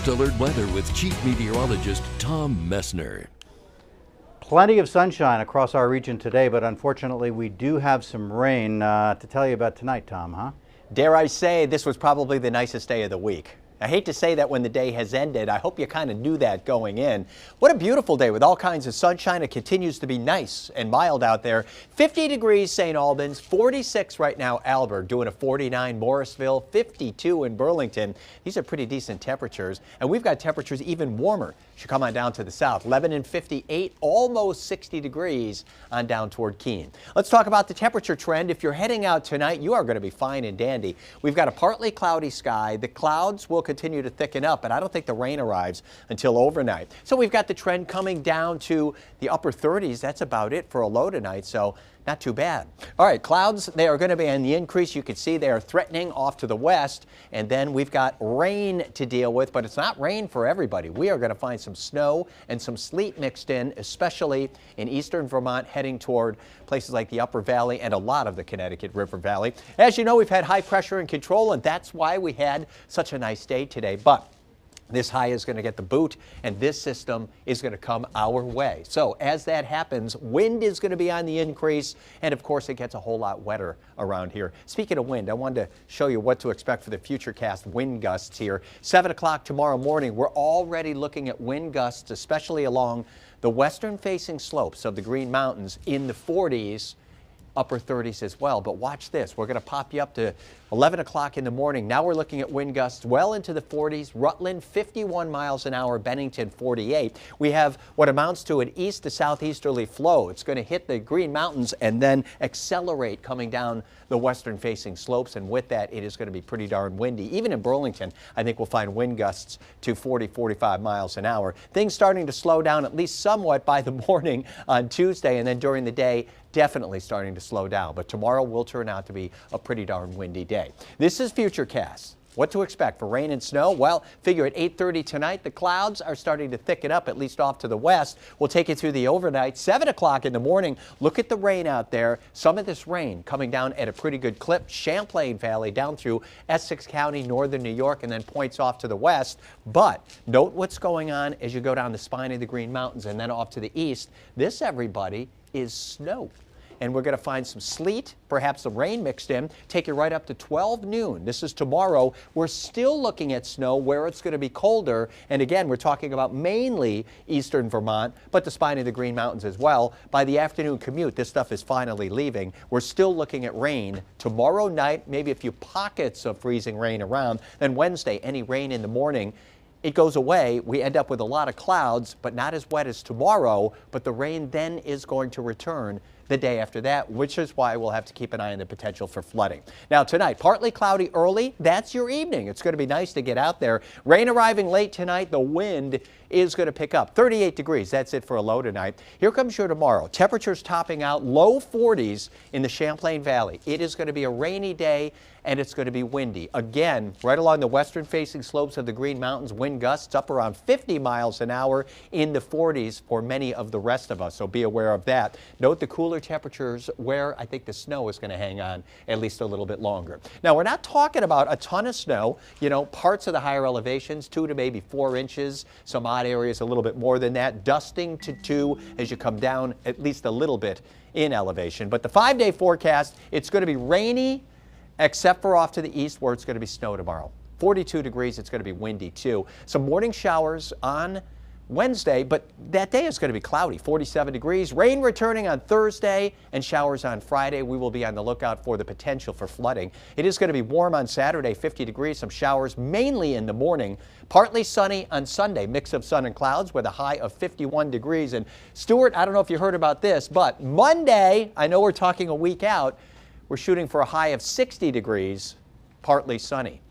First Alert Weather with Chief Meteorologist Tom Messner. Plenty of sunshine across our region today, but unfortunately we do have some rain to tell you about tonight, Tom, huh? Dare I say this was probably the nicest day of the week. I hate to say that when the day has ended. I hope you kind of knew that going in. What a beautiful day with all kinds of sunshine. It continues to be nice and mild out there. 50 degrees St. Albans, 46 right now Albert, doing a 49 Morrisville, 52 in Burlington. These are pretty decent temperatures, and we've got temperatures even warmer. Should come on down to the south. Lebanon 58, almost 60 degrees on down toward Keene. Let's talk about the temperature trend. If you're heading out tonight, you are going to be fine and dandy. We've got a partly cloudy sky. The clouds will continue to thicken up, but I don't think the rain arrives until overnight. So we've got the trend coming down to the upper 30s. That's about it for a low tonight, so not too bad. All right, clouds, they are going to be on the increase. You can see they are threatening off to the west, and then we've got rain to deal with, but it's not rain for everybody. We are going to find some snow and some sleet mixed in, especially in eastern Vermont, heading toward places like the Upper Valley and a lot of the Connecticut River Valley. As you know, we've had high pressure and control, and that's why we had such a nice day today. But this high is going to get the boot, and this system is going to come our way. So as that happens, wind is going to be on the increase, and of course it gets a whole lot wetter around here. Speaking of wind, I wanted to show you what to expect for the futurecast wind gusts here. 7 o'clock tomorrow morning, we're already looking at wind gusts, especially along the western-facing slopes of the Green Mountains in the 40s. Upper 30s as well. But watch this. We're going to pop you up to 11 o'clock in the morning. Now we're looking at wind gusts well into the 40s. Rutland, 51 miles an hour. Bennington, 48. We have what amounts to an east to southeasterly flow. It's going to hit the Green Mountains and then accelerate coming down the western facing slopes. And with that, it is going to be pretty darn windy. Even in Burlington, I think we'll find wind gusts to 40, 45 miles an hour. Things starting to slow down at least somewhat by the morning on Tuesday, and then during the day, definitely starting to slow down. But tomorrow will turn out to be a pretty darn windy day. This is Futurecast. What to expect for rain and snow? Well, figure at 8:30 tonight, the clouds are starting to thicken up, at least off to the west. We'll take you through the overnight. 7 o'clock in the morning, look at the rain out there. Some of this rain coming down at a pretty good clip. Champlain Valley down through Essex County, northern New York, and then points off to the west. But note what's going on as you go down the spine of the Green Mountains and then off to the east. This, everybody, is snow. And we're going to find some sleet, perhaps some rain mixed in, take you right up to 12 noon. This is tomorrow. We're still looking at snow where it's going to be colder. And again, we're talking about mainly eastern Vermont, but the spine of the Green Mountains as well. By the afternoon commute, this stuff is finally leaving. We're still looking at rain tomorrow night, maybe a few pockets of freezing rain around. Then Wednesday, any rain in the morning. It goes away. We end up with a lot of clouds, but not as wet as tomorrow. But the rain then is going to return the day after that, which is why we'll have to keep an eye on the potential for flooding. Now tonight, partly cloudy early. That's your evening. It's going to be nice to get out there. Rain arriving late tonight. The wind is going to pick up. 38 degrees. That's it for a low tonight. Here comes your tomorrow. Temperatures topping out low 40s in the Champlain Valley. It is going to be a rainy day, and it's going to be windy. Again, right along the western-facing slopes of the Green Mountains, wind gusts up around 50 miles an hour in the 40s for many of the rest of us, so be aware of that. Note the cooler temperatures where I think the snow is going to hang on at least a little bit longer. Now, we're not talking about a ton of snow. You know, parts of the higher elevations, 2 to maybe 4 inches. Some odd areas a little bit more than that. Dusting to 2 as you come down at least a little bit in elevation. But the 5-day forecast, it's going to be rainy, except for off to the east where it's going to be snow tomorrow. 42 degrees, it's going to be windy too. Some morning showers on Wednesday, but that day is going to be cloudy, 47 degrees. Rain returning on Thursday and showers on Friday. We will be on the lookout for the potential for flooding. It is going to be warm on Saturday, 50 degrees, some showers mainly in the morning. Partly sunny on Sunday, mix of sun and clouds with a high of 51 degrees. And Stuart, I don't know if you heard about this, but Monday, I know we're talking a week out, we're shooting for a high of 60 degrees, partly sunny.